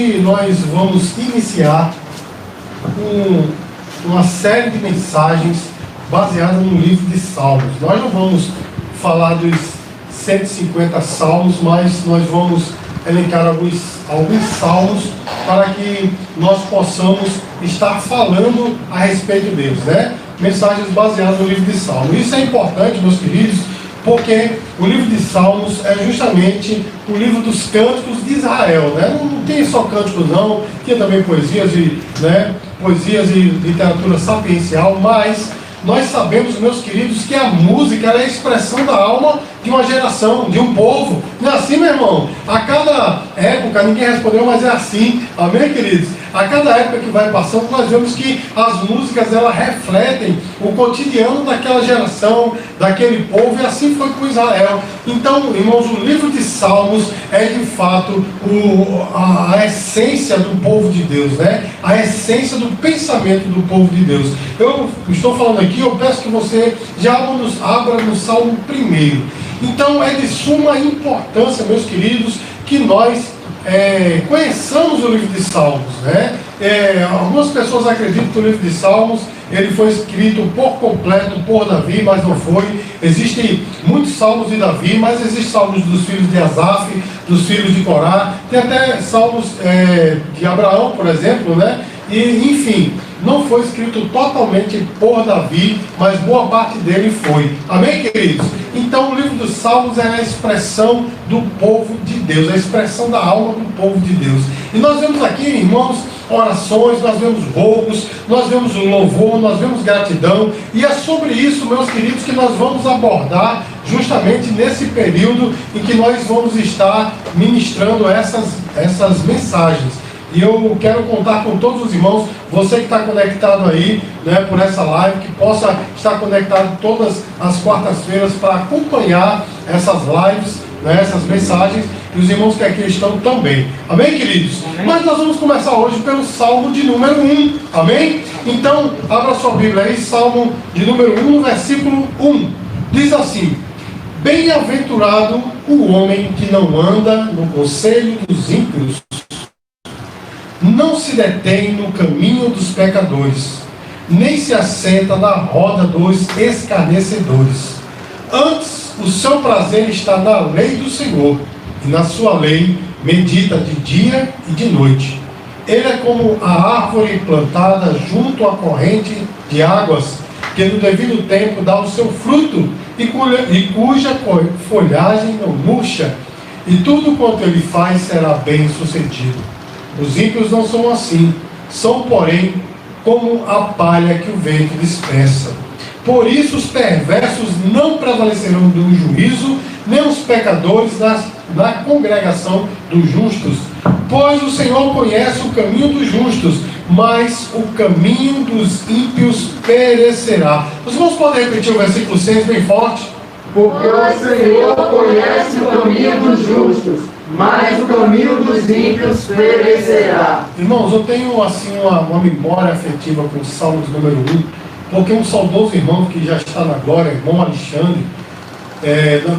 Hoje nós vamos iniciar uma série de mensagens baseadas no livro de Salmos. Nós não vamos falar dos 150 salmos, mas nós vamos elencar alguns salmos para que nós possamos estar falando a respeito deles, né? Mensagens baseadas no livro de Salmos. Isso é importante, meus queridos, porque o livro de Salmos é justamente o livro dos cânticos de Israel, né? Não tem só cânticos não, tem também poesias e literatura sapiencial, mas nós sabemos, meus queridos, que a música é a expressão da alma de uma geração, de um povo. Não é assim, meu irmão? A cada época, ninguém respondeu, mas é assim. Amém, queridos? A cada época que vai passando, nós vemos que as músicas, elas refletem o cotidiano daquela geração, daquele povo, e assim foi com Israel. Então, irmãos, o livro de Salmos é de fato a essência do povo de Deus, né? A essência do pensamento do povo de Deus. Eu estou falando aqui, eu peço que você já abra no Salmo 1. Então, é de suma importância, meus queridos, que nós conheçamos o livro de Salmos, né? Algumas pessoas acreditam que o livro de Salmos ele foi escrito por completo por Davi, mas não foi. Existem muitos salmos de Davi, mas existem salmos dos filhos de Asaf, dos filhos de Corá, tem até salmos de Abraão, por exemplo, né? E, enfim, não foi escrito totalmente por Davi, mas boa parte dele foi. Amém, queridos? Então, o livro dos Salmos é a expressão do povo de Deus, a expressão da alma do povo de Deus. E nós vemos aqui, irmãos, orações, nós vemos rogos, nós vemos louvor, nós vemos gratidão. E é sobre isso, meus queridos, que nós vamos abordar justamente nesse período em que nós vamos estar ministrando essas mensagens. E eu quero contar com todos os irmãos, você que está conectado aí, né, por essa live, que possa estar conectado todas as quartas-feiras para acompanhar essas lives, né, essas mensagens, e os irmãos que aqui estão também. Amém, queridos? Amém. Mas nós vamos começar hoje pelo Salmo de número 1. Amém? Então, abra sua Bíblia aí, Salmo de número 1, versículo 1. Diz assim: Bem-aventurado o homem que não anda no conselho dos ímpios, não se detém no caminho dos pecadores, nem se assenta na roda dos escarnecedores. Antes, o seu prazer está na lei do Senhor, e na sua lei medita de dia e de noite. Ele é como a árvore plantada junto à corrente de águas, que no devido tempo dá o seu fruto, e cuja folhagem não murcha, e tudo quanto ele faz será bem sucedido. Os ímpios não são assim, são, porém, como a palha que o vento dispersa. Por isso os perversos não prevalecerão do juízo, nem os pecadores na congregação dos justos. Pois o Senhor conhece o caminho dos justos, mas o caminho dos ímpios perecerá. Os irmãos podem repetir o versículo 6 bem forte? Porque o Senhor conhece o caminho dos justos, mas o caminho dos ímpios perecerá. Irmãos, eu tenho assim uma memória afetiva com o Salmo de número 1, porque um saudoso irmão que já está na glória, irmão Alexandre,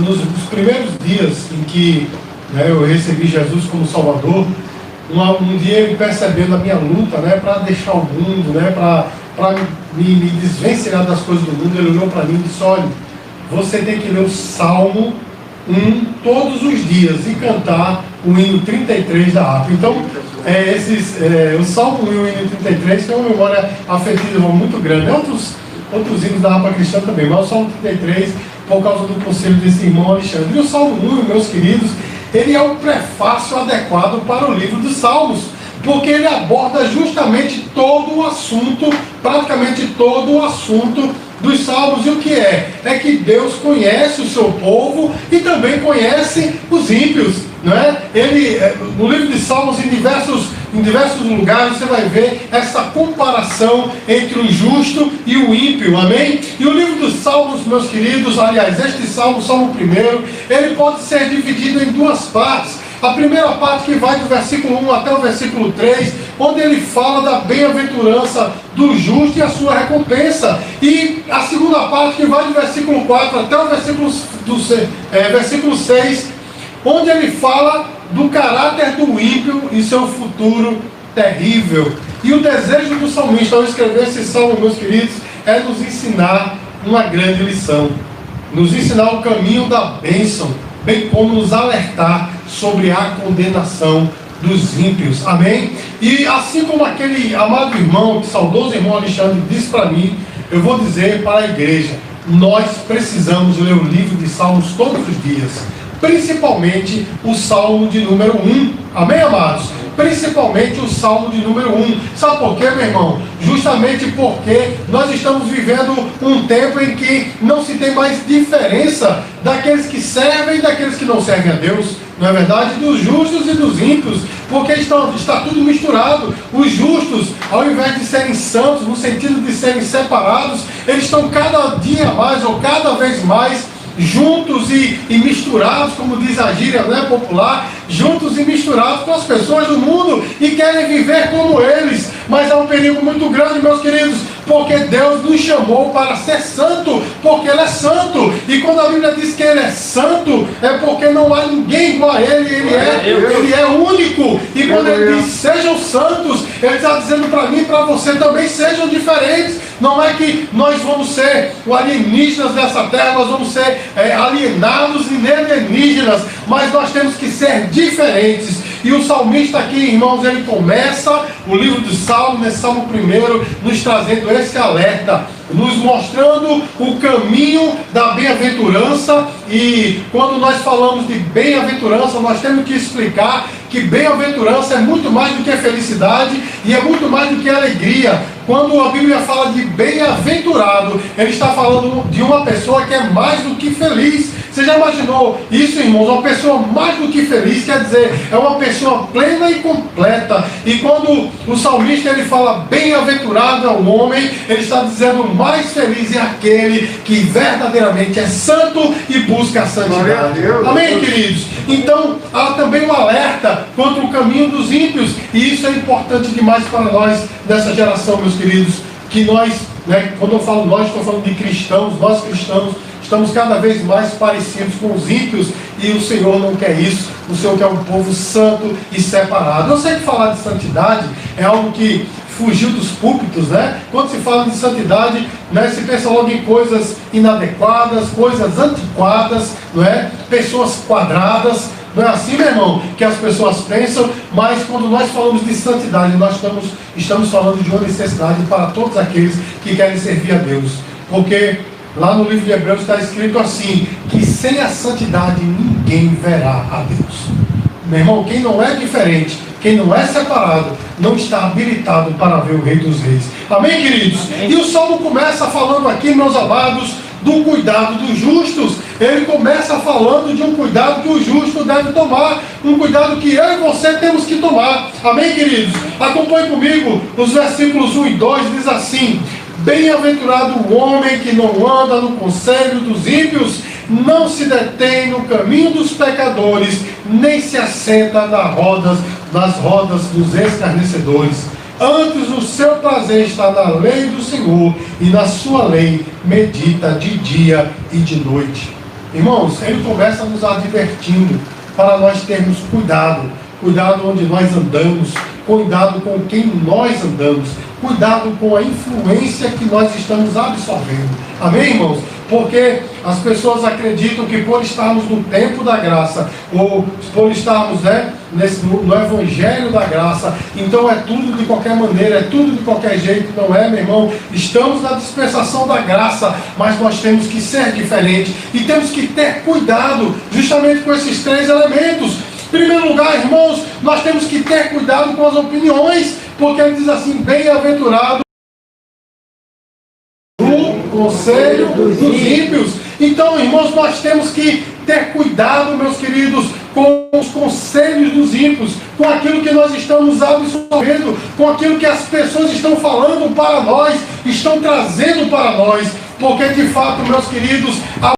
nos primeiros dias em que eu recebi Jesus como Salvador, um dia ele percebendo a minha luta, para deixar o mundo, para me desvencilhar das coisas do mundo, ele olhou para mim e disse: olha, você tem que ler o Salmo 1 todos os dias e cantar o hino 33 da harpa. Então, o Salmo 1 e o hino 33 tem uma memória afetiva muito grande. Outros hinos da harpa cristã também, mas o Salmo 33, por causa do conselho desse irmão Alexandre. E o Salmo 1, meus queridos, ele é o prefácio adequado para o livro dos Salmos, porque ele aborda justamente todo o assunto, praticamente todo o assunto dos Salmos. E o que é? É que Deus conhece o seu povo e também conhece os ímpios, não é? No livro de Salmos, em diversos lugares, você vai ver essa comparação entre o justo e o ímpio, amém? E o livro dos Salmos, meus queridos, aliás, este Salmo, o Salmo 1, ele pode ser dividido em duas partes. A primeira parte, que vai do versículo 1 até o versículo 3, onde ele fala da bem-aventurança do justo e a sua recompensa. E a segunda parte, que vai do versículo 4 até o versículo 6, onde ele fala do caráter do ímpio e seu futuro terrível. E o desejo do salmista ao escrever esse salmo, meus queridos, é nos ensinar uma grande lição. Nos ensinar o caminho da bênção, bem como nos alertar sobre a condenação dos ímpios. Amém? E assim como aquele amado irmão, saudoso irmão Alexandre disse para mim, eu vou dizer para a igreja, nós precisamos ler o livro de Salmos todos os dias, principalmente o Salmo de número 1. Amém, amados? Principalmente o Salmo de número 1. Sabe por quê, meu irmão? Justamente porque nós estamos vivendo um tempo em que não se tem mais diferença daqueles que servem e daqueles que não servem a Deus. Não é verdade? Dos justos e dos ímpios, porque está tudo misturado. Os justos, ao invés de serem santos, no sentido de serem separados, eles estão cada dia mais, ou cada vez mais, juntos e misturados, como diz a gíria, né, popular, juntos e misturados com as pessoas do mundo e querem viver como eles. Mas há um perigo muito grande, meus queridos, porque Deus nos chamou para ser santo, porque Ele é santo. E quando a Bíblia diz que Ele é santo, é porque não há ninguém igual a Ele. Ele é único. E quando Ele diz sejam santos, Ele está dizendo para mim e para você também sejam diferentes. Não é que nós vamos ser alienígenas dessa terra, nós vamos ser alienados e nem alienígenas, mas nós temos que ser diferentes. E o salmista aqui, irmãos, ele começa o livro do Salmo, nesse Salmo 1, nos trazendo esse alerta, nos mostrando o caminho da bem-aventurança. E quando nós falamos de bem-aventurança, nós temos que explicar que bem-aventurança é muito mais do que felicidade e é muito mais do que alegria. Quando a Bíblia fala de bem-aventurado, ele está falando de uma pessoa que é mais do que feliz. Você já imaginou isso, irmãos? Uma pessoa mais do que feliz, quer dizer, é uma pessoa plena e completa. E quando o salmista ele fala bem-aventurado é o homem, ele está dizendo mais feliz é aquele que verdadeiramente é santo e busca a santidade. Amém, queridos? Então, há também um alerta contra o caminho dos ímpios. E isso é importante demais para nós nessa geração, meus queridos, que nós, quando eu falo nós, estou falando de cristãos, nós cristãos, estamos cada vez mais parecidos com os ímpios e o Senhor não quer isso. O Senhor quer um povo santo e separado. Eu sei que falar de santidade é algo que fugiu dos púlpitos, né? Quando se fala de santidade, se pensa logo em coisas inadequadas, coisas antiquadas, não é? Pessoas quadradas. Não é assim, meu irmão, que as pessoas pensam, mas quando nós falamos de santidade, nós estamos falando de uma necessidade para todos aqueles que querem servir a Deus. Porque lá no livro de Hebreus está escrito assim, que sem a santidade ninguém verá a Deus. Meu irmão, quem não é diferente, quem não é separado, não está habilitado para ver o Rei dos Reis. Amém, queridos? Amém. E o Salmo começa falando aqui, meus amados, do cuidado dos justos. Ele começa falando de um cuidado que o justo deve tomar, um cuidado que eu e você temos que tomar. Amém, queridos? Acompanhe comigo os versículos 1 e 2, diz assim: bem-aventurado o homem que não anda no conselho dos ímpios, não se detém no caminho dos pecadores, nem se assenta nas rodas dos escarnecedores. Antes o seu prazer está na lei do Senhor, e na sua lei medita de dia e de noite. Irmãos, ele começa nos advertindo para nós termos cuidado onde nós andamos, cuidado com quem nós andamos, cuidado com a influência que nós estamos absorvendo. Amém, irmãos? Porque as pessoas acreditam que por estarmos no tempo da graça, ou por estarmos no evangelho da graça, então é tudo de qualquer maneira, é tudo de qualquer jeito. Não é, meu irmão? Estamos na dispensação da graça, mas nós temos que ser diferentes e temos que ter cuidado justamente com esses três elementos. Em primeiro lugar, irmãos, nós temos que ter cuidado com as opiniões, porque ele diz assim, bem-aventurado conselho dos ímpios. Então, irmãos, nós temos que ter cuidado, meus queridos, com os conselhos dos ímpios, com aquilo que nós estamos absorvendo, com aquilo que as pessoas estão falando para nós, estão trazendo para nós, porque de fato, meus queridos, há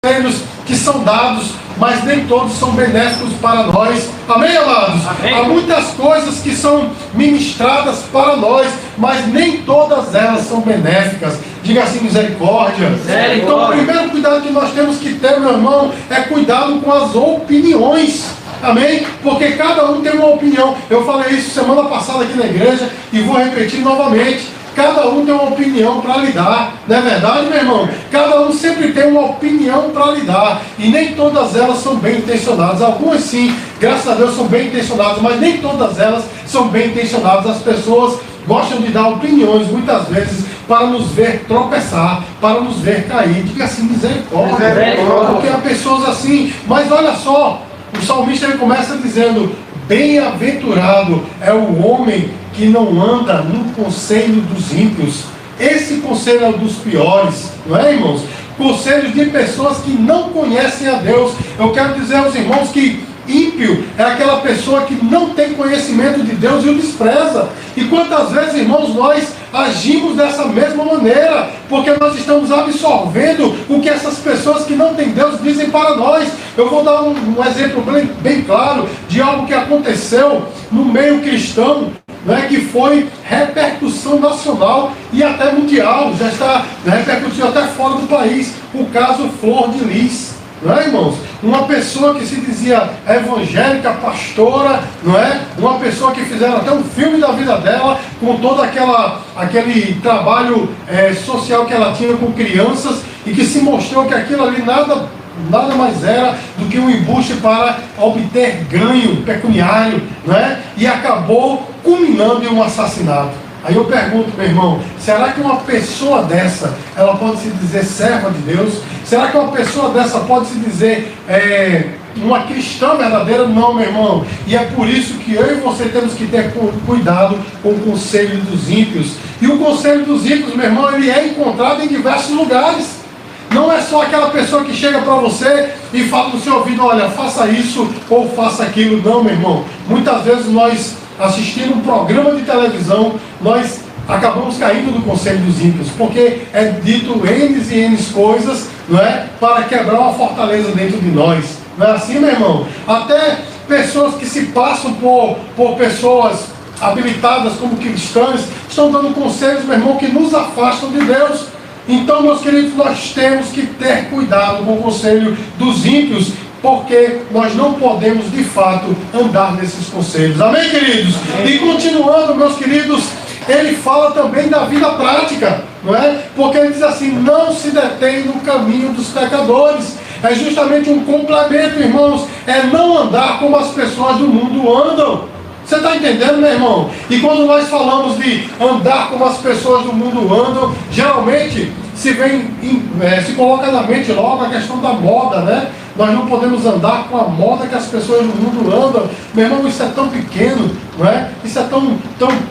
conselhos que são dados, mas nem todos são benéficos para nós. Amém, amados? Amém. Há muitas coisas que são ministradas para nós, mas nem todas elas são benéficas. Diga assim, misericórdia. Então, o primeiro cuidado que nós temos que ter, meu irmão, é cuidado com as opiniões. Amém? Porque cada um tem uma opinião. Eu falei isso semana passada aqui na igreja e vou repetir novamente. Cada um tem uma opinião para lhe dar. Não é verdade, meu irmão? Cada um sempre tem uma opinião para lhe dar. E nem todas elas são bem intencionadas. Algumas sim, graças a Deus, são bem intencionadas, mas nem todas elas são bem intencionadas. As pessoas gostam de dar opiniões, muitas vezes, para nos ver tropeçar, para nos ver cair. Diga assim, misericórdia. Porque há pessoas assim. Mas olha só, o salmista ele começa dizendo: bem-aventurado é o homem que não anda no conselho dos ímpios. Esse conselho é um dos piores, não é, irmãos? Conselhos de pessoas que não conhecem a Deus. Eu quero dizer aos irmãos que ímpio é aquela pessoa que não tem conhecimento de Deus e o despreza. E quantas vezes, irmãos, nós agimos dessa mesma maneira, porque nós estamos absorvendo o que essas pessoas que não têm Deus dizem para nós. Eu vou dar um exemplo bem claro de algo que aconteceu no meio cristão, que foi repercussão nacional e até mundial, já está repercutindo até fora do país, o caso Flor de Lis. Não é, irmãos? Uma pessoa que se dizia evangélica, pastora, não é? Uma pessoa que fizeram até um filme da vida dela, com todo aquele trabalho social que ela tinha com crianças, e que se mostrou que aquilo ali nada mais era do que um embuste para obter ganho pecuniário, não é? E acabou culminando em um assassinato. Aí eu pergunto, meu irmão, será que uma pessoa dessa, ela pode se dizer serva de Deus? Será que uma pessoa dessa pode se dizer uma cristã verdadeira? Não, meu irmão. E é por isso que eu e você temos que ter cuidado com o conselho dos ímpios. E o conselho dos ímpios, meu irmão, ele é encontrado em diversos lugares. Não é só aquela pessoa que chega para você e fala no seu ouvido: olha, faça isso ou faça aquilo. Não, meu irmão. Muitas vezes nós, assistindo um programa de televisão, nós acabamos caindo do conselho dos ímpios, porque é dito N e N coisas, não é? Para quebrar uma fortaleza dentro de nós. Não é assim, meu irmão? Até pessoas que se passam por pessoas habilitadas como cristãs estão dando conselhos, meu irmão, que nos afastam de Deus. Então, meus queridos, nós temos que ter cuidado com o conselho dos ímpios, porque nós não podemos, de fato, andar nesses conselhos. Amém, queridos? Amém. E continuando, meus queridos, ele fala também da vida prática, não é? Porque ele diz assim: não se detém no caminho dos pecadores. É justamente um complemento, irmãos, é não andar como as pessoas do mundo andam. Você está entendendo, meu irmão? E quando nós falamos de andar como as pessoas do mundo andam, geralmente se coloca na mente logo a questão da moda, né? Nós não podemos andar com a moda que as pessoas do mundo andam. Meu irmão, isso é tão pequeno, não é? Isso é tão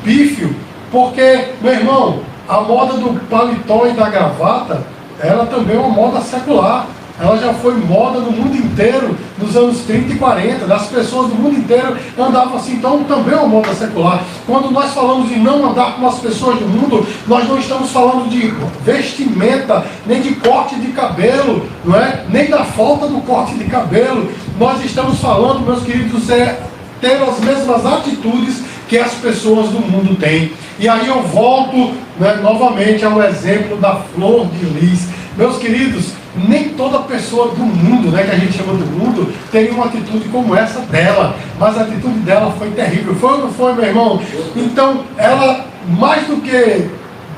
pífio, porque, meu irmão, a moda do paletó e da gravata, ela também é uma moda secular. Ela já foi moda no mundo inteiro, nos anos 30 e 40. As pessoas do mundo inteiro andavam assim, então também é uma moda secular. Quando nós falamos de não andar como as pessoas do mundo, nós não estamos falando de vestimenta, nem de corte de cabelo, não é? Nem da falta do corte de cabelo. Nós estamos falando, meus queridos, ter as mesmas atitudes que as pessoas do mundo têm. E aí eu volto, novamente ao exemplo da Flor de Lis. Meus queridos, nem toda pessoa do mundo, que a gente chama do mundo, tem uma atitude como essa dela. Mas a atitude dela foi terrível. Foi ou não foi, meu irmão? Então, ela, mais do que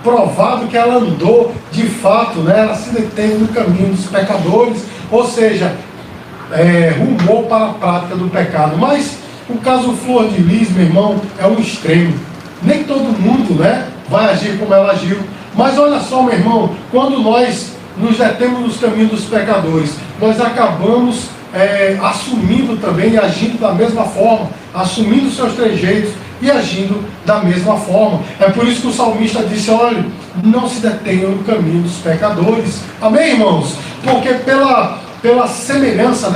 provado que ela andou, de fato, ela se deteve no caminho dos pecadores. Ou seja, rumou para a prática do pecado. Mas o caso Flor de Lis, meu irmão, é um extremo. Nem todo mundo, vai agir como ela agiu. Mas olha só, meu irmão, quando nós nos detemos nos caminhos dos pecadores, nós acabamos assumindo também e agindo da mesma forma, assumindo seus trejeitos e agindo da mesma forma. É por isso que o salmista disse: olha, não se detenham no caminho dos pecadores. Amém, irmãos? Porque pela semelhança,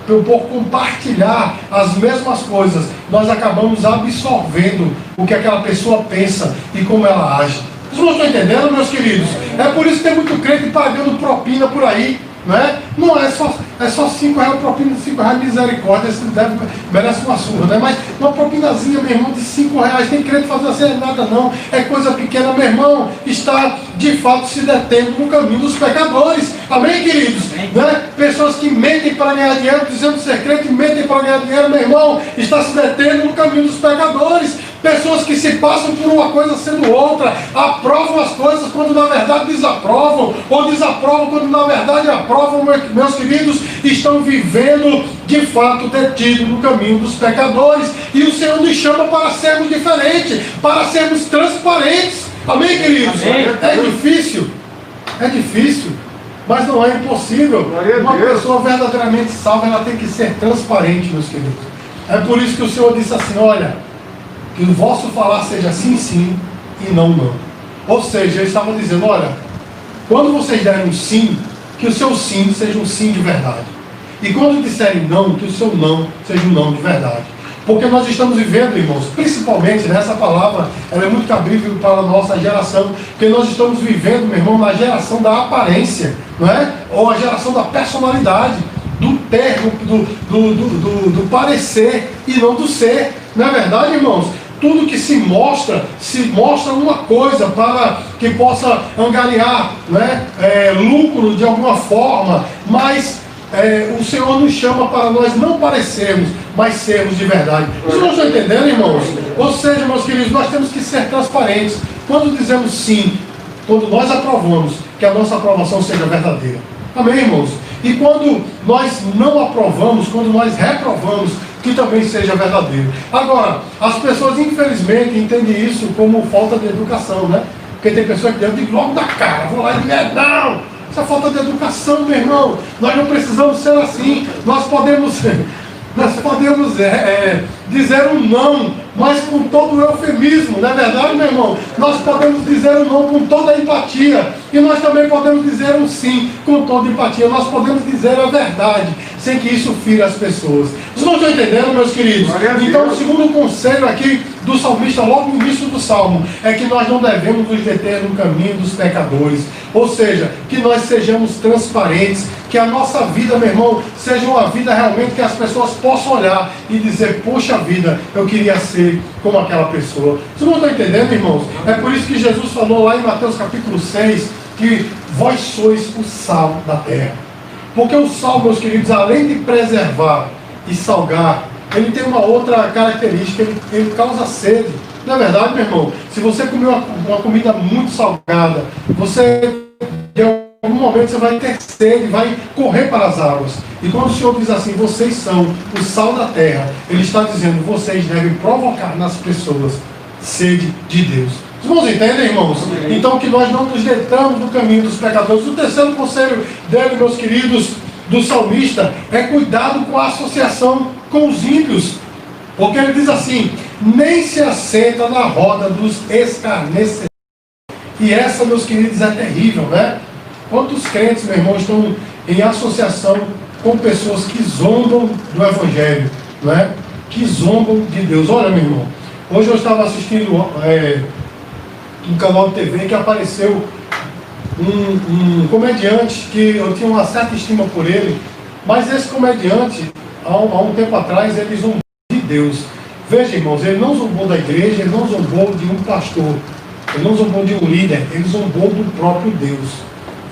por compartilhar as mesmas coisas, nós acabamos absorvendo o que aquela pessoa pensa e como ela age. Vocês não estão entendendo, meus queridos? É por isso que tem muito crente pagando propina por aí, não é? Não é só... é só R$5, propina de R$5, misericórdia, esse merece uma surra, né? Mas uma propinazinha, meu irmão, de R$5, tem crente fazendo assim, nada não, é coisa pequena, meu irmão, está de fato se detendo no caminho dos pecadores. Amém, queridos? Né? Pessoas que mentem para ganhar dinheiro, dizendo ser crente, mentem para ganhar dinheiro, meu irmão, está se detendo no caminho dos pecadores. Pessoas que se passam por uma coisa sendo outra, aprovam as coisas quando na verdade desaprovam, ou desaprovam quando na verdade aprovam, meus queridos, estão vivendo de fato detidos no caminho dos pecadores. E o Senhor nos chama para sermos diferentes, para sermos transparentes. Amém, queridos? Amém. É difícil, mas não é impossível. Uma pessoa verdadeiramente salva, ela tem que ser transparente, meus queridos. É por isso que o Senhor disse assim, olha, que o vosso falar seja sim, sim e não, não. Ou seja, ele estava dizendo, olha, quando vocês derem um sim, que o seu sim seja um sim de verdade. E quando disserem não, que o seu não seja um não de verdade. Porque nós estamos vivendo, irmãos, principalmente nessa palavra, ela é muito cabível para a nossa geração, porque nós estamos vivendo, meu irmão, na geração da aparência, não é? Ou a geração da personalidade, do termo, do parecer e não do ser. Não é verdade, irmãos? Tudo que se mostra uma coisa para que possa angariar, né, lucro de alguma forma, mas o Senhor nos chama para nós não parecermos, mas sermos de verdade. Vocês não estão entendendo, irmãos? Ou seja, meus queridos, nós temos que ser transparentes. Quando dizemos sim, quando nós aprovamos, que a nossa aprovação seja verdadeira. Amém, irmãos? E quando nós não aprovamos, quando nós reprovamos, que também seja verdadeiro. Agora, as pessoas infelizmente entendem isso como falta de educação, né? Porque tem pessoas que dizem logo da cara, vou lá e dizer, não, isso é falta de educação, meu irmão. Nós não precisamos ser assim. Nós podemos dizer um não, mas com todo o eufemismo, não é verdade, meu irmão? Nós podemos dizer um não com toda a empatia, e nós também podemos dizer um sim com toda a empatia. Nós podemos dizer a verdade, sem que isso fira as pessoas. Vocês não estão entendendo, meus queridos? Então, o segundo conselho aqui do salmista, logo no início do salmo, é que nós não devemos nos deter no caminho dos pecadores. Ou seja, que nós sejamos transparentes, que a nossa vida, meu irmão, seja uma vida realmente que as pessoas possam olhar e dizer, poxa vida, eu queria ser como aquela pessoa. Vocês não estão entendendo, irmãos? É por isso que Jesus falou lá em Mateus capítulo 6, que vós sois o sal da terra. Porque o sal, meus queridos, além de preservar e salgar, ele tem uma outra característica, ele causa sede. Não é verdade, meu irmão? Se você comer uma comida muito salgada, você, em algum momento, você vai ter sede, vai correr para as águas. E quando o Senhor diz assim, vocês são o sal da terra, Ele está dizendo, vocês devem provocar nas pessoas sede de Deus. Os irmãos entendem, irmãos? Então que nós não nos detamos no caminho dos pecadores. O terceiro conselho dele, meus queridos, do salmista, é cuidado com a associação com os ímpios. Porque ele diz assim, nem se assenta na roda dos escarnecedores. E essa, meus queridos, é terrível, né? Quantos crentes, meu irmão, estão em associação com pessoas que zombam do Evangelho, né? Que zombam de Deus. Olha, meu irmão, hoje eu estava assistindo um canal de TV que apareceu um comediante que eu tinha uma certa estima por ele, mas esse comediante, há um tempo atrás, ele zombou de Deus. Veja, irmãos, ele não zombou da igreja, ele não zombou de um pastor, ele não zombou de um líder, ele zombou do próprio Deus.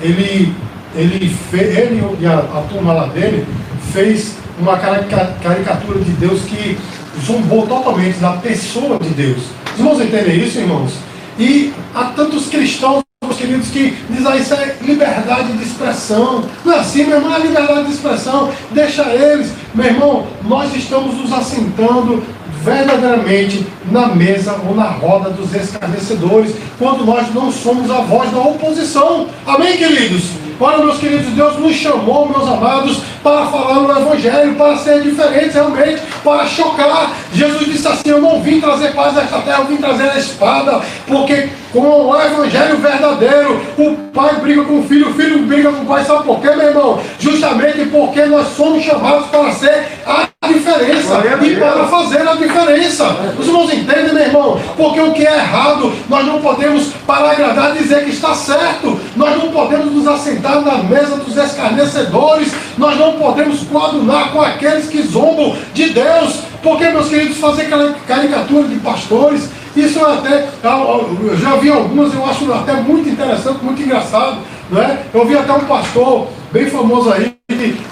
Ele e a turma lá dele fez uma caricatura de Deus que zombou totalmente da pessoa de Deus. Os irmãos entendem isso, irmãos? E há tantos cristãos, meus queridos, que dizem, isso é liberdade de expressão. Não é assim, meu irmão, é liberdade de expressão. Deixa eles. Meu irmão, nós estamos nos assentando verdadeiramente na mesa ou na roda dos escarnecedores, quando nós não somos a voz da oposição. Amém, queridos? Olha, meus queridos, Deus nos chamou, meus amados, para falar no Evangelho, para ser diferentes realmente, para chocar. Jesus disse assim, eu não vim trazer paz a esta terra, eu vim trazer a espada, porque com o Evangelho verdadeiro, o pai briga com o filho briga com o pai. Sabe por quê, meu irmão? Justamente porque nós somos chamados para ser a diferença. diferença e para fazer a diferença. Os irmãos entendem, meu irmão? Porque o que é errado, nós não podemos, para agradar, dizer que está certo. Nós não podemos nos assentar na mesa dos escarnecedores. Nós não podemos coadunar com aqueles que zombam de Deus. Porque, meus queridos, fazer caricatura de pastores, isso até, eu já vi algumas, eu acho até muito interessante, muito engraçado, não é? Eu vi até um pastor bem famoso aí,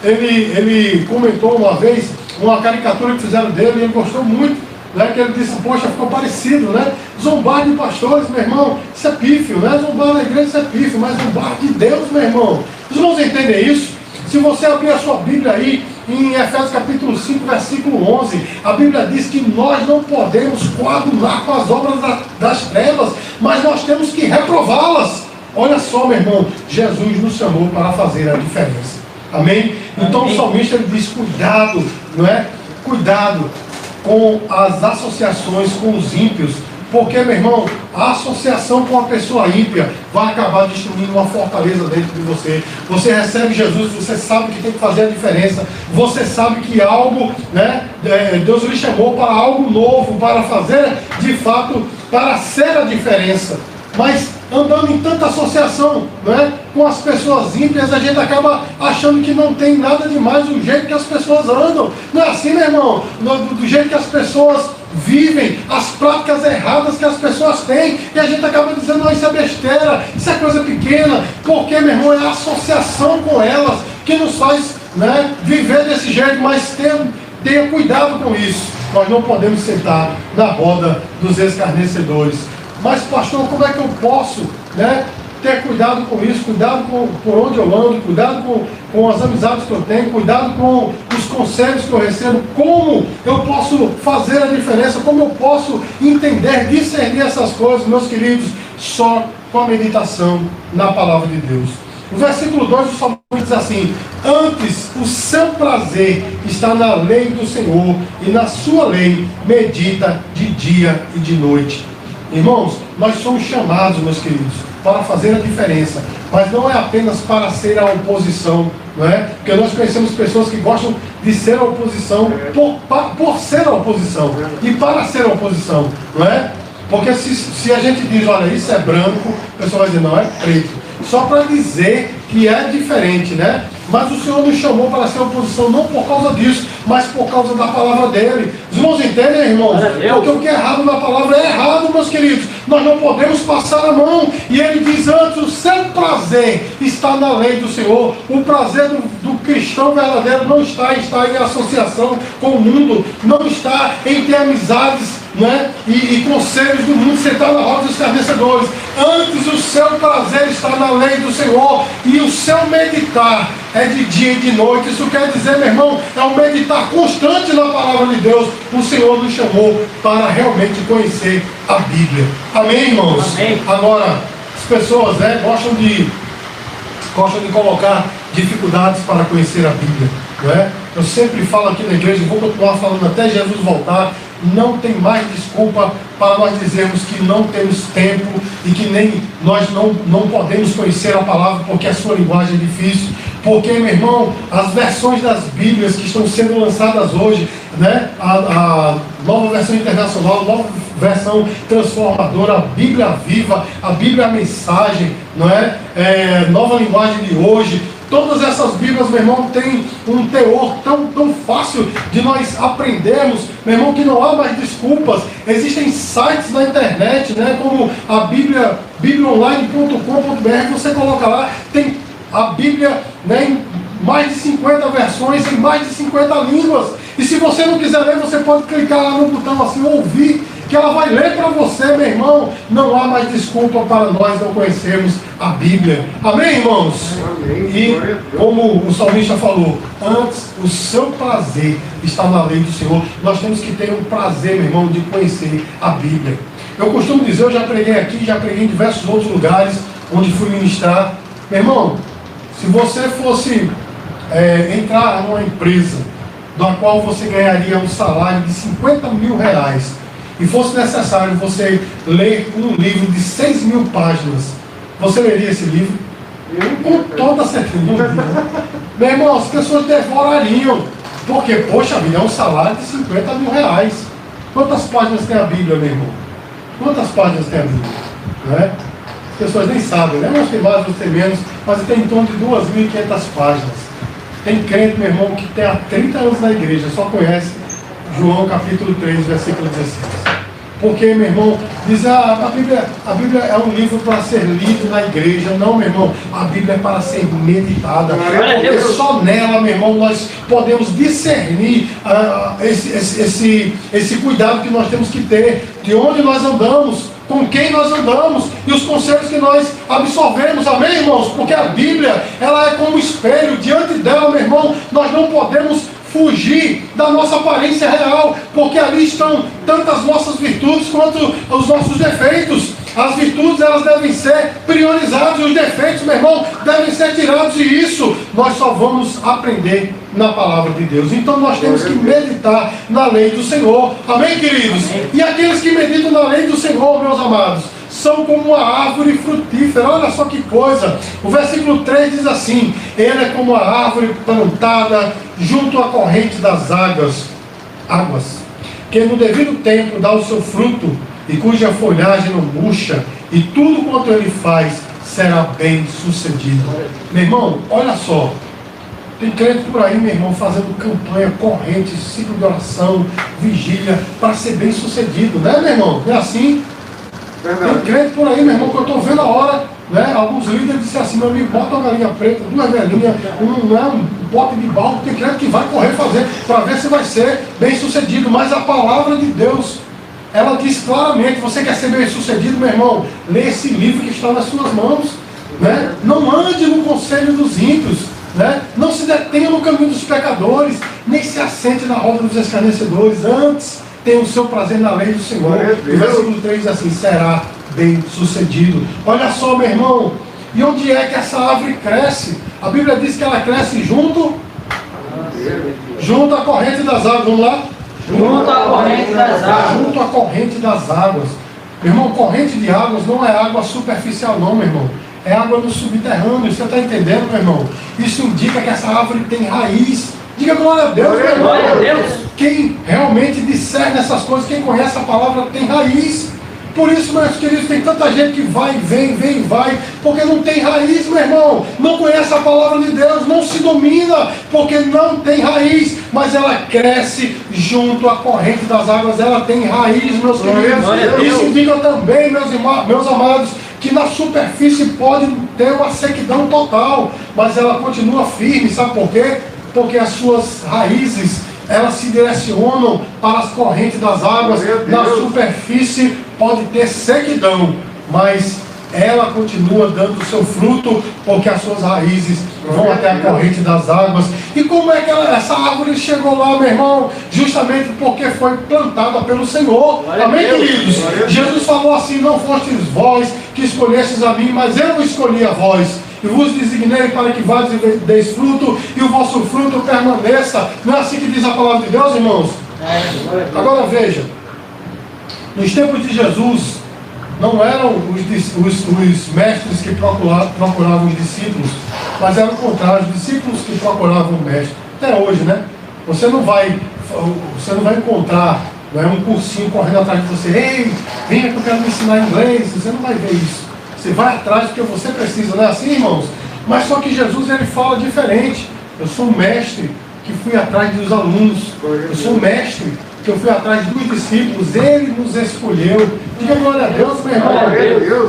ele comentou uma vez uma caricatura que fizeram dele e ele gostou muito, né? Que ele disse, poxa, ficou parecido, né? Zombar de pastores, meu irmão, isso é pífio, né? Zombar na igreja, isso é pífio, mas zombar de Deus, meu irmão. Os irmãos entendem isso? Se você abrir a sua Bíblia aí, em Efésios capítulo 5, versículo 11, a Bíblia diz que nós não podemos coadunar com as obras das trevas, mas nós temos que reprová-las. Olha só, meu irmão, Jesus nos chamou para fazer a diferença. Amém? Então o salmista ele diz, cuidado, não é? Cuidado com as associações com os ímpios, porque, meu irmão, a associação com a pessoa ímpia vai acabar destruindo uma fortaleza dentro de você. Você recebe Jesus, você sabe que tem que fazer a diferença. Você sabe que algo, né? Deus lhe chamou para algo novo, para fazer, de fato, para ser a diferença. Mas andando em tanta associação, né, com as pessoas ímpias, a gente acaba achando que não tem nada demais do jeito que as pessoas andam. Não é assim, meu irmão? Do jeito que as pessoas vivem, as práticas erradas que as pessoas têm, e a gente acaba dizendo, não, isso é besteira, isso é coisa pequena, porque, meu irmão, é a associação com elas que nos faz, né, viver desse jeito. Mas tenha cuidado com isso. Nós não podemos sentar na roda dos escarnecedores. Mas, pastor, como é que eu posso, né, ter cuidado com isso, cuidado com por onde eu ando, cuidado com as amizades que eu tenho, cuidado com os conselhos que eu recebo? Como eu posso fazer a diferença? Como eu posso entender, discernir essas coisas, meus queridos? Só com a meditação na palavra de Deus. O versículo 2 do Salmo diz assim: antes o seu prazer está na lei do Senhor, e na sua lei medita de dia e de noite. Irmãos, nós somos chamados, meus queridos, para fazer a diferença, mas não é apenas para ser a oposição, não é? Porque nós conhecemos pessoas que gostam de ser a oposição por ser a oposição e para ser a oposição, não é? Porque se a gente diz, olha, isso é branco, a pessoa vai dizer, não, é preto, só para dizer que é diferente, né? Mas o Senhor nos chamou para ser oposição não por causa disso, mas por causa da palavra dele. Os irmãos entendem, irmãos? Porque o que é errado na palavra é errado, meus queridos. Nós não podemos passar a mão. E ele diz antes, o seu prazer está na lei do Senhor. O prazer do cristão verdadeiro não está em associação com o mundo, não está em ter amizades, né, e conselhos do mundo, sentar na roda dos escarnecedores. Antes o seu prazer está na lei do Senhor, e o seu meditar é de dia e de noite. Isso quer dizer, meu irmão, é um meditar constante na palavra de Deus. O Senhor nos chamou para realmente conhecer a Bíblia. Amém, irmãos? Amém. Agora, as pessoas, né, gostam de colocar dificuldades para conhecer a Bíblia, não é? Eu sempre falo aqui na igreja, vou continuar falando até Jesus voltar. Não tem mais desculpa para nós dizermos que não temos tempo e que nem nós não podemos conhecer a palavra porque a sua linguagem é difícil. Porque, meu irmão, as versões das Bíblias que estão sendo lançadas hoje, né, a nova versão internacional, a nova versão transformadora, a Bíblia viva, a Bíblia mensagem, não é? Nova linguagem de hoje. Todas essas Bíblias, meu irmão, têm um teor tão fácil de nós aprendermos, meu irmão, que não há mais desculpas. Existem sites na internet, né, como a bibliaonline.com.br, você coloca lá, tem a Bíblia, né, em mais de 50 versões, em mais de 50 línguas. E se você não quiser ler, você pode clicar lá no botão assim, ouvir, que ela vai ler para você, meu irmão. Não há mais desculpa para nós não conhecermos a Bíblia. Amém, irmãos? Amém. E como o salmista falou, antes o seu prazer está na lei do Senhor. Nós temos que ter um prazer, meu irmão, de conhecer a Bíblia. Eu costumo dizer, eu já preguei aqui, já preguei em diversos outros lugares onde fui ministrar. Meu irmão, se você fosse entrar numa empresa da qual você ganharia um salário de 50 mil reais, e fosse necessário você ler um livro de 6 mil páginas, você leria esse livro? Com toda certeza. Meu irmão, as pessoas devorariam. Porque, poxa vida, é um salário de 50 mil reais. Quantas páginas tem a Bíblia, meu irmão? Quantas páginas tem a Bíblia? Não é? As pessoas nem sabem, né? Uns tem mais, outros tem menos, mas tem em torno de 2.500 páginas. Tem crente, meu irmão, que tem há 30 anos na igreja, só conhece João capítulo 3, versículo 16. Porque, meu irmão, diz a Bíblia é um livro para ser lido na igreja. Não, meu irmão, a Bíblia é para ser meditada. Porque só nela, meu irmão, nós podemos discernir esse cuidado que nós temos que ter, de onde nós andamos, com quem nós andamos e os conselhos que nós absorvemos, amém, irmãos? Porque a Bíblia, ela é como espelho. Diante dela, meu irmão, nós não podemos fugir da nossa aparência real, porque ali estão tanto as nossas virtudes quanto os nossos defeitos. As virtudes, elas devem ser priorizadas, e os defeitos, meu irmão, devem ser tirados, e isso nós só vamos aprender na palavra de Deus. Então nós temos que meditar na lei do Senhor, amém, queridos? Amém. E aqueles que meditam na lei do Senhor, meus amados, são como uma árvore frutífera. Olha só que coisa, o versículo 3 diz assim: ele é como a árvore plantada junto à corrente das águas, que no devido tempo dá o seu fruto, e cuja folhagem não murcha, e tudo quanto ele faz será bem sucedido. Meu irmão, olha só, tem crente por aí, meu irmão, fazendo campanha, corrente, ciclo de oração, vigília, para ser bem sucedido, né, meu irmão? Não é assim? Tem crente por aí, meu irmão, que eu estou vendo a hora, né? Alguns líderes disseram assim: meu amigo, bota uma galinha preta, 2 galinhas, um pote de balde. Tem crente que vai correr fazer para ver se vai ser bem sucedido. Mas a palavra de Deus, ela diz claramente: você quer ser bem sucedido, meu irmão? Lê esse livro que está nas suas mãos, né? Não ande no conselho dos ímpios, né? Não se detenha no caminho dos pecadores, nem se assente na roda dos escarnecedores. Antes, tem o seu prazer na lei do Senhor. E o versículo 3 diz assim: será bem sucedido. Olha só, meu irmão, e onde é que essa árvore cresce? A Bíblia diz que ela cresce junto à corrente das águas. Vamos lá? Junto à corrente das águas. Junto à corrente das águas. Meu irmão, corrente de águas não é água superficial, não, meu irmão. É água no subterrâneo. Você está entendendo, meu irmão? Isso indica que essa árvore tem raiz. Diga glória a Deus, meu irmão. Glória a Deus. Quem realmente discerne essas coisas, quem conhece a palavra, tem raiz. Por isso, meus queridos, tem tanta gente que vai, vem e vai, porque não tem raiz, meu irmão. Não conhece a palavra de Deus, não se domina, porque não tem raiz. Mas ela cresce junto à corrente das águas, ela tem raiz, meus queridos. Isso indica também, meus amados, que na superfície pode ter uma sequidão total, mas ela continua firme. Sabe por quê? Porque as suas raízes, elas se direcionam para as correntes das águas. Na superfície pode ter sequidão, mas ela continua dando o seu fruto, porque as suas raízes vão até a corrente das águas. E como é que essa árvore chegou lá, meu irmão? Justamente porque foi plantada pelo Senhor. Amém, queridos? Jesus falou assim: não fostes vós que escolhestes a mim, mas eu escolhi a vós, e vos designei para que vades e deis fruto, e o vosso fruto permaneça. Não é assim que diz a palavra de Deus, irmãos? Agora veja, nos tempos de Jesus, não eram os mestres que procuravam os discípulos, mas era o contrário, os discípulos que procuravam o mestre. Até hoje, né? Você não vai encontrar, não é, um cursinho correndo atrás de você: ei, venha que eu quero me ensinar inglês. Você não vai ver isso. Você vai atrás porque você precisa, não é assim, irmãos? Mas só que Jesus, ele fala diferente. Eu sou um mestre que fui atrás dos alunos. Eu sou um mestre que eu fui atrás dos discípulos. Ele nos escolheu. Diga glória a Deus, meu irmão.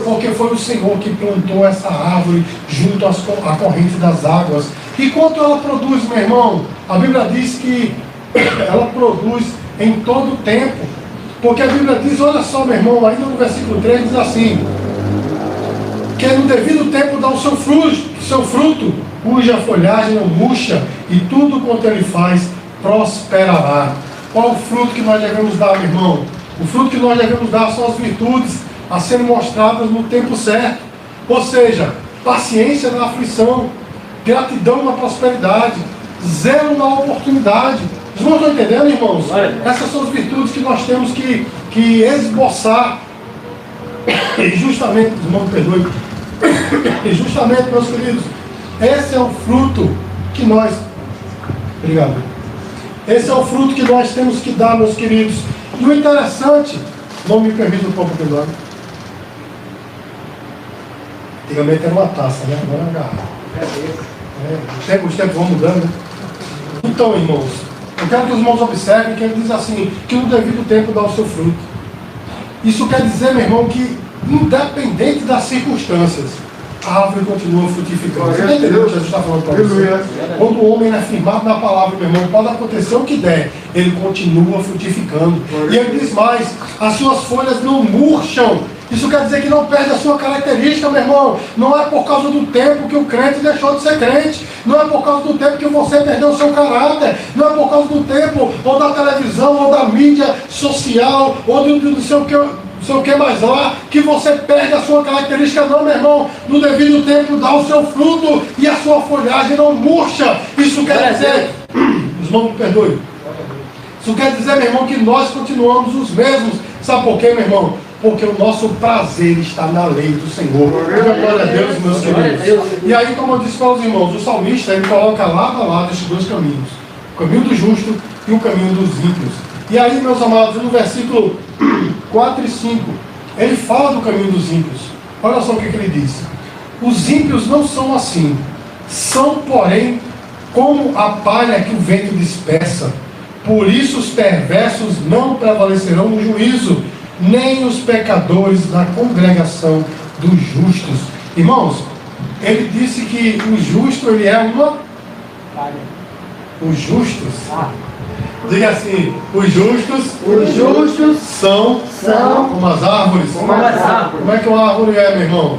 Porque foi o Senhor que plantou essa árvore junto à corrente das águas. E quanto ela produz, meu irmão? A Bíblia diz que ela produz em todo o tempo. Porque a Bíblia diz, olha só, meu irmão, ainda no versículo 3 diz assim: que no devido tempo dá o seu fruto, cuja folhagem não murcha, e tudo quanto ele faz prosperará. Qual o fruto que nós devemos dar, meu irmão? O fruto que nós devemos dar são as virtudes a serem mostradas no tempo certo. Ou seja, paciência na aflição, gratidão na prosperidade, zelo na oportunidade. Os irmãos estão entendendo, irmãos? Essas são as virtudes que nós temos que esboçar. E justamente, irmão, me perdoe, e justamente, meus queridos, esse é o fruto que nós... Obrigado. Esse é o fruto que nós temos que dar, meus queridos. E o interessante, não me permita um pouco de nome. Antigamente era uma taça, né? Agora é uma garrafa. Os tempos vão mudando, né? Então, irmãos, eu quero que os irmãos observem que ele diz assim, que no devido tempo dá o seu fruto. Isso quer dizer, meu irmão, que independente das circunstâncias, a árvore continua frutificando. Você entendeu o que Jesus está falando para você? Quando o homem é firmado na palavra, meu irmão, pode acontecer o que der, ele continua frutificando. E ele diz mais, as suas folhas não murcham. Isso quer dizer que não perde a sua característica, meu irmão. Não é por causa do tempo que o crente deixou de ser crente. Não é por causa do tempo que você perdeu o seu caráter. Não é por causa do tempo, ou da televisão, ou da mídia social, ou do seu que mais lá, que você perde a sua característica. Não, meu irmão. No devido tempo dá o seu fruto e a sua folhagem não murcha. Isso quer dizer, os irmãos me perdoem. Isso quer dizer, meu irmão, que nós continuamos os mesmos. Sabe por quê, meu irmão? Porque o nosso prazer está na lei do Senhor. Glória a Deus, meus queridos. E aí, como eu disse para os irmãos, o salmista, ele coloca lado a lado esses dois caminhos. O caminho do justo e o caminho dos ímpios. E aí, meus amados, no versículo 4 e 5, ele fala do caminho dos ímpios. Olha só o que ele diz. Os ímpios não são assim. São, porém, como a palha que o vento dispersa. Por isso os perversos não prevalecerão no juízo, nem os pecadores na congregação dos justos. Irmãos, ele disse que o justo, ele é uma palha. Os justos. Diga assim, os justos são como as árvores. Como é que uma árvore é, meu irmão?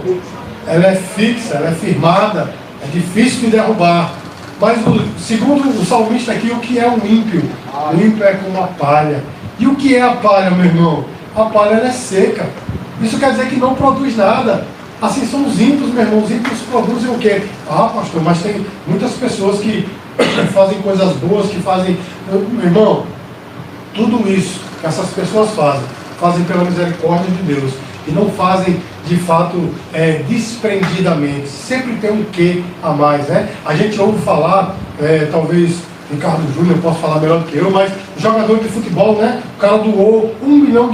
Ela é fixa, ela é firmada, é difícil de derrubar. Mas segundo o salmista aqui, o que é o ímpio? O ímpio é como a palha. E o que é a palha, meu irmão? A palha ela é seca. Isso quer dizer que não produz nada. Assim são os ímpios, meu irmão. Os ímpios produzem o quê? Ah, pastor, mas tem muitas pessoas que fazem coisas boas, que fazem... Meu irmão, tudo isso que essas pessoas fazem pela misericórdia de Deus. E não fazem, de fato, desprendidamente. Sempre tem um quê a mais, né? A gente ouve falar, talvez... Ricardo Júnior, posso falar melhor do que eu, mas jogador de futebol, né? O cara doou R$1 milhão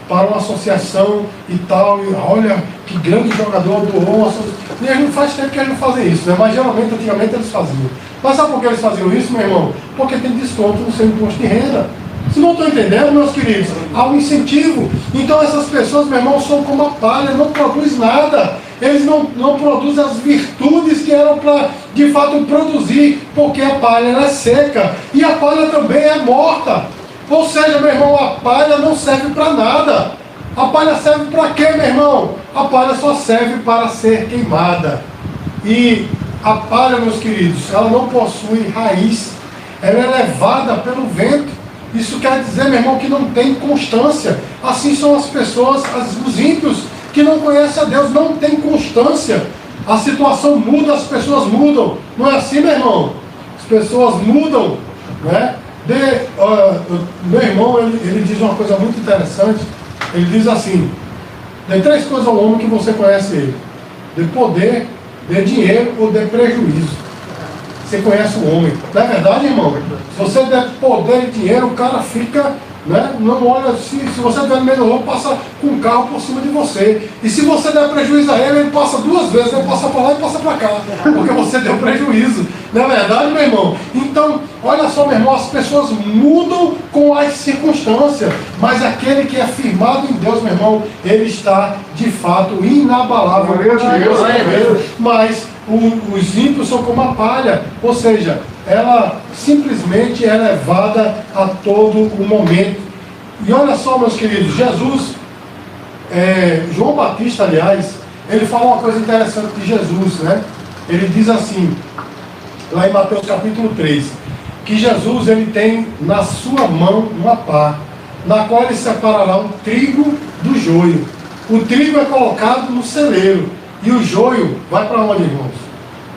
para uma associação e tal, e olha que grande jogador doou uma associação. E a gente faz tempo que eles não fazem isso, né? Mas geralmente, antigamente eles faziam. Mas sabe por que eles faziam isso, meu irmão? Porque tem desconto no seu imposto de renda. Vocês não estão entendendo, meus queridos? Há um incentivo. Então essas pessoas, meu irmão, são como a palha, não produz nada. Eles não produzem as virtudes que eram para, de fato, produzir, porque a palha é seca. E a palha também é morta. Ou seja, meu irmão, a palha não serve para nada. A palha serve para quê, meu irmão? A palha só serve para ser queimada. E a palha, meus queridos, ela não possui raiz. Ela é levada pelo vento. Isso quer dizer, meu irmão, que não tem constância. Assim são as pessoas, os ímpios, que não conhecem a Deus, não tem constância. A situação muda, as pessoas mudam. Não é assim, meu irmão? As pessoas mudam, né? Meu irmão, ele diz uma coisa muito interessante. Ele diz assim: dê 3 coisas ao homem que você conhece ele: de poder, de dinheiro ou de prejuízo. Você conhece o homem. Não é verdade, irmão? Se você der poder e dinheiro, o cara fica, né? Não olha, se você der no meio do rolo, passa com um carro por cima de você. E se você der prejuízo a ele, ele passa 2 vezes, ele passa para lá e passa para cá, porque você deu prejuízo. Não é verdade, meu irmão? Então, olha só, meu irmão, as pessoas mudam com as circunstâncias, mas aquele que é firmado em Deus, meu irmão, ele está de fato inabalável. Mas os ímpios são como a palha, ou seja, ela simplesmente é levada a todo o momento. E olha só, meus queridos, Jesus, João Batista, aliás, ele fala uma coisa interessante de Jesus, né? Ele diz assim, lá em Mateus capítulo 3, que Jesus, ele tem na sua mão uma pá, na qual ele separará o trigo do joio. O trigo é colocado no celeiro, e o joio vai para onde, irmãos?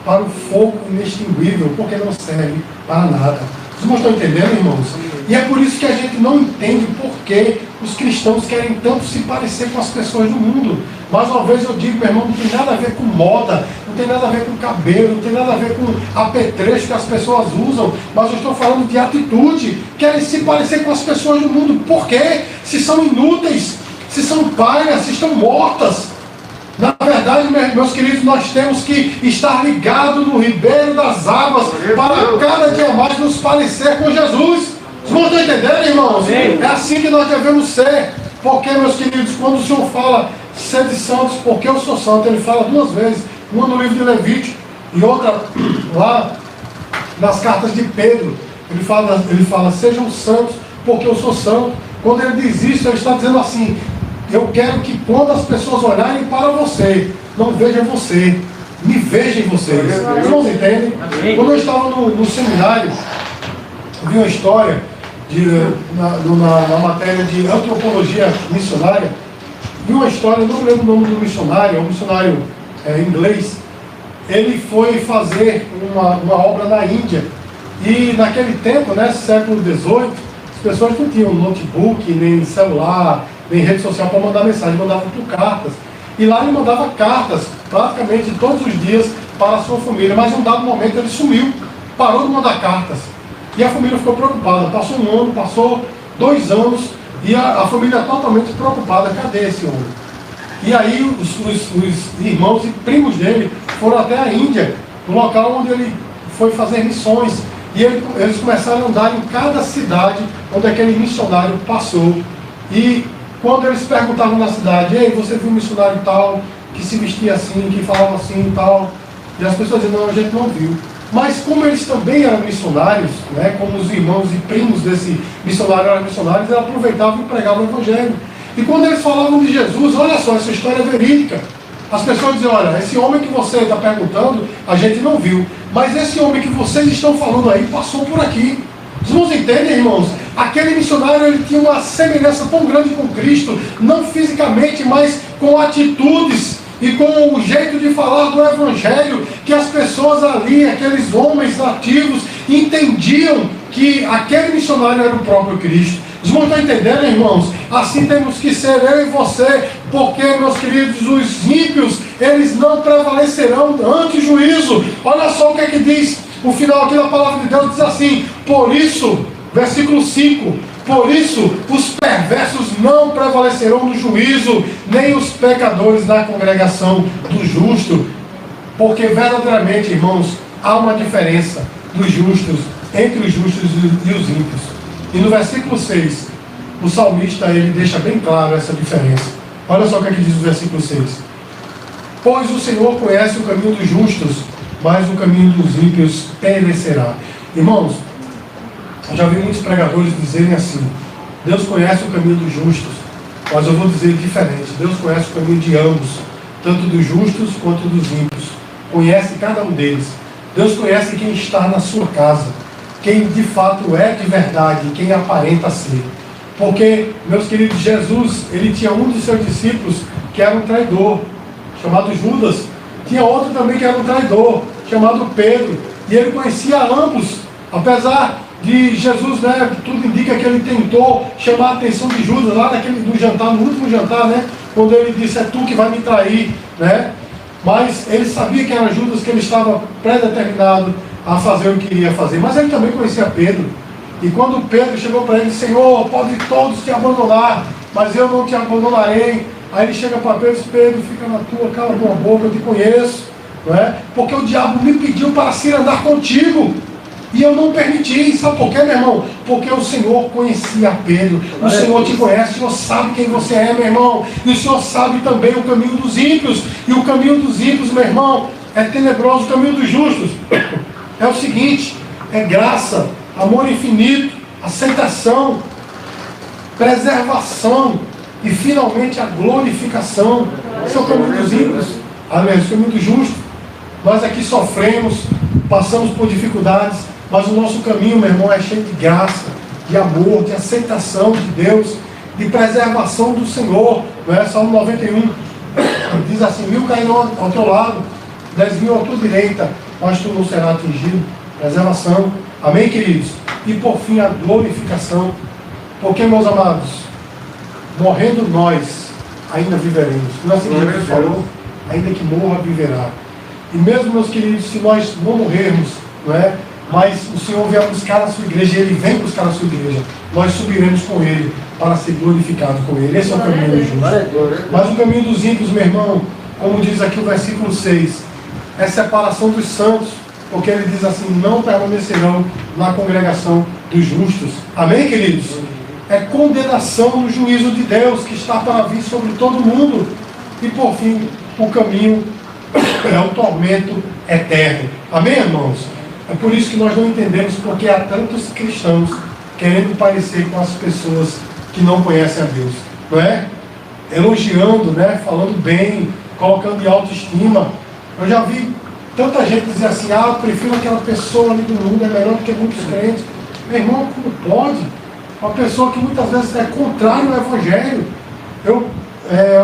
Para o fogo inextinguível, porque não serve para nada. Vocês não estão entendendo, irmãos? E é por isso que a gente não entende por que os cristãos querem tanto se parecer com as pessoas do mundo. Mais uma vez eu digo, meu irmão, não tem nada a ver com moda, não tem nada a ver com cabelo, não tem nada a ver com apetrecho que as pessoas usam, mas eu estou falando de atitude. Querem se parecer com as pessoas do mundo. Por quê? Se são inúteis, se são palhas, se estão mortas. Na verdade, meus queridos, nós temos que estar ligados no ribeiro das águas para cada dia mais nos parecer com Jesus. Vocês estão entendendo, irmãos? É assim que nós devemos ser. Porque, meus queridos, quando o Senhor fala sede santos, porque eu sou santo, ele fala duas vezes, uma no livro de Levítico e outra lá nas cartas de Pedro. Ele fala sejam santos, porque eu sou santo. Quando ele diz isso, ele está dizendo assim: eu quero que quando as pessoas olharem para você, não vejam você, me vejam em vocês. Os irmãos entendem? Quando eu estava no seminário, eu vi uma história na matéria de antropologia missionária. Vi uma história, não lembro o nome do missionário, é um missionário inglês. Ele foi fazer uma obra na Índia. E naquele tempo, né, século XVIII, as pessoas não tinham notebook, nem celular, nem rede social para mandar mensagem, mandavam por cartas. E lá ele mandava cartas, praticamente todos os dias, para a sua família. Mas em um dado momento ele sumiu, parou de mandar cartas. E a família ficou preocupada. Passou um ano, passou 2 anos, e a família totalmente preocupada. Cadê esse homem? E aí os irmãos e primos dele foram até a Índia, no local onde ele foi fazer missões. E eles começaram a andar em cada cidade onde aquele missionário passou. E quando eles perguntavam na cidade: ei, você viu um missionário tal, que se vestia assim, que falava assim e tal? E as pessoas diziam: não, a gente não viu. Mas como eles também eram missionários, né, como os irmãos e primos desse missionário eram missionários, eles aproveitavam e pregavam o Evangelho. E quando eles falavam de Jesus, olha só, essa história é verídica. As pessoas diziam: olha, esse homem que você está perguntando, a gente não viu. Mas esse homem que vocês estão falando aí, passou por aqui. Os irmãos entendem, irmãos? Aquele missionário, ele tinha uma semelhança tão grande com Cristo, não fisicamente, mas com atitudes e com o jeito de falar do Evangelho, que as pessoas ali, aqueles homens nativos, entendiam que aquele missionário era o próprio Cristo. Os irmãos estão entendendo, irmãos? Assim temos que ser eu e você, porque, meus queridos, os ímpios, eles não prevalecerão ante o juízo. Olha só o que é que diz o final aqui da palavra de Deus, diz assim: por isso, versículo 5, por isso os perversos não prevalecerão no juízo, nem os pecadores na congregação do justo. Porque verdadeiramente, irmãos, há uma diferença dos justos, entre os justos e os ímpios. E no versículo 6, o salmista, ele deixa bem claro essa diferença. Olha só o que é que diz o versículo 6. Pois o Senhor conhece o caminho dos justos, mas o caminho dos ímpios perecerá. Irmãos, eu já vi muitos pregadores dizerem assim: Deus conhece o caminho dos justos, mas eu vou dizer diferente. Deus conhece o caminho de ambos, tanto dos justos quanto dos ímpios. Conhece cada um deles. Deus conhece quem está na sua casa, quem de fato é de verdade, quem aparenta ser. Porque, meus queridos, Jesus, ele tinha um dos seus discípulos que era um traidor, chamado Judas. Tinha outro também que era um traidor, chamado Pedro. E ele conhecia ambos, apesar de Jesus, né, tudo indica que ele tentou chamar a atenção de Judas lá no jantar, no último jantar, né, quando ele disse: é tu que vai me trair, né? Mas ele sabia que era Judas, que ele estava predeterminado a fazer o que iria fazer. Mas ele também conhecia Pedro. E quando Pedro chegou para ele: Senhor, podem todos te abandonar, mas eu não te abandonarei. Aí ele chega para Pedro e diz: Pedro, fica na tua, cala a tua boca, eu te conheço, não é? Porque o diabo me pediu para se andar contigo, e eu não permiti. Sabe por quê, meu irmão? Porque o Senhor conhecia Pedro. O Senhor te conhece, o Senhor sabe quem você é, meu irmão. E o Senhor sabe também o caminho dos ímpios. E o caminho dos ímpios, meu irmão, é tenebroso. O caminho dos justos é o seguinte: é graça, amor infinito, aceitação, preservação e finalmente a glorificação. Esse é o caminho dos ímpios. Amém? O caminho dos justos. Nós aqui sofremos, passamos por dificuldades, mas o nosso caminho, meu irmão, é cheio de graça, de amor, de aceitação de Deus, de preservação do Senhor. Não é? Salmo 91 diz assim: 1000 cairão ao teu lado, 10.000 à tua direita, mas tu não serás atingido. Preservação. Amém, queridos? E por fim, a glorificação. Porque, meus amados, morrendo nós, ainda viveremos. Não é assim que Jesus falou? Ainda que morra, viverá. E mesmo, meus queridos, se nós não morrermos, não é? Mas o Senhor vier buscar a sua igreja, Ele vem buscar a sua igreja, nós subiremos com Ele para ser glorificado com Ele. Esse é o caminho do justo. Mas o caminho dos ímpios, meu irmão, como diz aqui o versículo 6, é separação dos santos, porque ele diz assim: não permanecerão na congregação dos justos. Amém, queridos? É condenação no juízo de Deus que está para vir sobre todo mundo. E por fim, o caminho é o tormento eterno. Amém, irmãos? É por isso que nós não entendemos porque há tantos cristãos querendo parecer com as pessoas que não conhecem a Deus, não é? Elogiando, né? Falando bem, colocando em autoestima. Eu já vi tanta gente dizer assim: ah, eu prefiro aquela pessoa ali do mundo, é melhor do que muitos crentes. Meu irmão, como pode? Uma pessoa que muitas vezes é contrário ao Evangelho.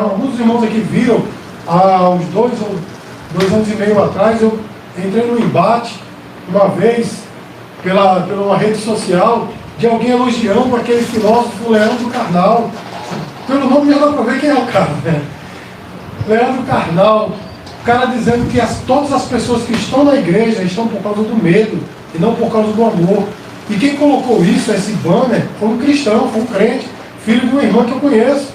Alguns irmãos aqui viram, há uns 2 anos e meio atrás, eu entrei num embate, uma vez, pela uma rede social, de alguém elogiando aquele filósofo Leandro Carnal. Pelo nome já dá para ver quem é o cara, né? Leandro Carnal, o cara dizendo que todas as pessoas que estão na igreja estão por causa do medo e não por causa do amor. E quem colocou isso, esse banner, foi um cristão, foi um crente, filho de uma irmã que eu conheço.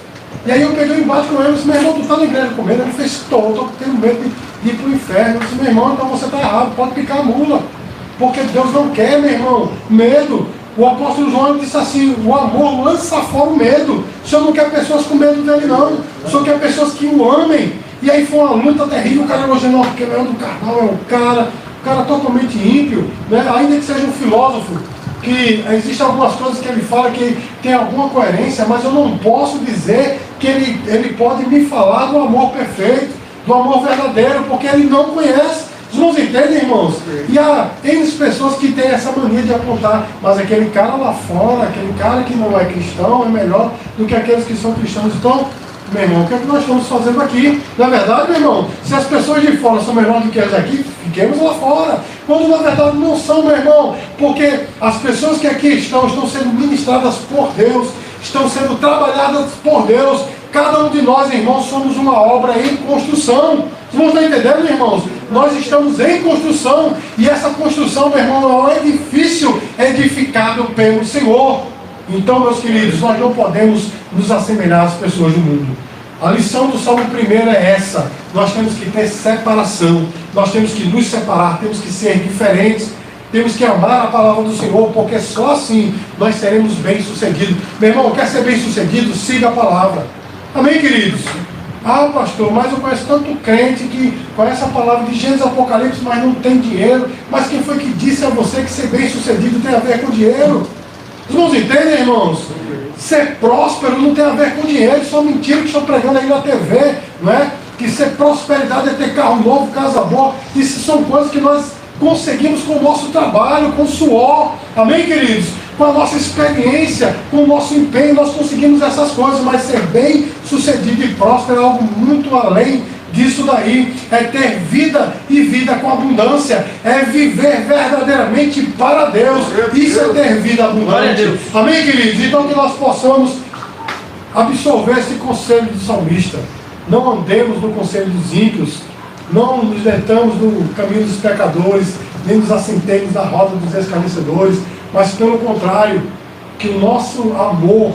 E aí eu peguei o embate com ele e disse: meu irmão, tu está na igreja com medo? Ele fez: estou tendo medo de ir para o inferno. Eu disse: meu irmão, então você está errado, pode picar a mula. Porque Deus não quer, meu irmão, medo. O apóstolo João disse assim: o amor lança fora o medo. O Senhor não quer pessoas com medo dele, não. O Senhor quer pessoas que o amem. E aí foi uma luta terrível. O cara elogiando, porque o Leandro Carnal é um cara totalmente ímpio, né? Ainda que seja um filósofo, que existem algumas coisas que ele fala que tem alguma coerência, mas eu não posso dizer que ele pode me falar do amor perfeito, do amor verdadeiro, porque ele não conhece. Os irmãos entendem, irmãos? E há N pessoas que têm essa mania de apontar: mas aquele cara lá fora, aquele cara que não é cristão, é melhor do que aqueles que são cristãos. Então, meu irmão, o que é que nós estamos fazendo aqui? Na verdade, meu irmão, se as pessoas de fora são melhores do que as aqui, fiquemos lá fora. Quando na verdade não são, meu irmão, porque as pessoas que aqui estão sendo ministradas por Deus, estão sendo trabalhadas por Deus. Cada um de nós, irmãos, somos uma obra em construção. Vocês não estão entendendo, irmãos? Nós estamos em construção, e essa construção, meu irmão, é um edifício edificado pelo Senhor. Então, meus queridos, nós não podemos nos assemelhar às pessoas do mundo. A lição do Salmo 1 é essa: nós temos que ter separação, nós temos que nos separar, temos que ser diferentes, temos que amar a palavra do Senhor, porque só assim nós seremos bem-sucedidos. Meu irmão, quer ser bem-sucedido? Siga a palavra. Amém, queridos? Ah, pastor, mas eu conheço tanto crente que conhece a palavra de Gênesis Apocalipse, mas não tem dinheiro. Mas quem foi que disse a você que ser bem-sucedido tem a ver com dinheiro? Os irmãos entendem, irmãos? Ser próspero não tem a ver com dinheiro. Isso é uma mentira que estão pregando aí na TV, não é? Que ser prosperidade é ter carro novo, casa boa. Isso são coisas que nós conseguimos com o nosso trabalho, com o suor. Amém, queridos? Com a nossa experiência, com o nosso empenho, nós conseguimos essas coisas. Mas ser bem sucedido e próspero é algo muito além disso daí. É ter vida e vida com abundância. É viver verdadeiramente para Deus. Isso é ter vida abundante. Amém, queridos? Então que nós possamos absorver esse conselho do salmista. Não andemos no conselho dos ímpios, não nos deitamos no caminho dos pecadores, nem nos assentemos na roda dos escarnecedores, mas pelo contrário, que o nosso amor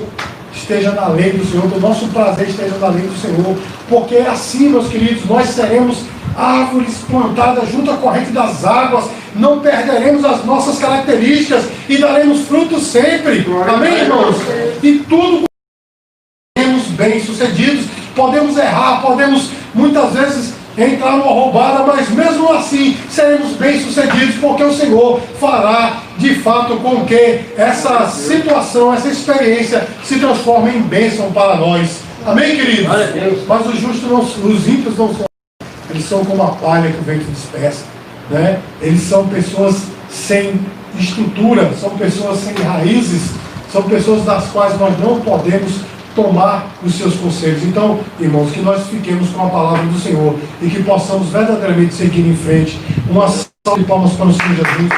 esteja na lei do Senhor, que o nosso prazer esteja na lei do Senhor, porque assim, meus queridos, nós seremos árvores plantadas junto à corrente das águas, não perderemos as nossas características e daremos frutos sempre. Amém, irmãos? E tudo seremos bem-sucedidos. Podemos errar, podemos muitas vezes entrar numa roubada, mas mesmo assim seremos bem-sucedidos, porque o Senhor fará de fato com que essa situação, essa experiência se transforme em bênção para nós. Amém, queridos? Mas os justos, os ímpios não são. Eles são como a palha que o vento dispersa, né? Eles são pessoas sem estrutura, são pessoas sem raízes, são pessoas das quais nós não podemos tomar os seus conselhos. Então, irmãos, que nós fiquemos com a palavra do Senhor e que possamos verdadeiramente seguir em frente. Uma salva de palmas para o Senhor Jesus.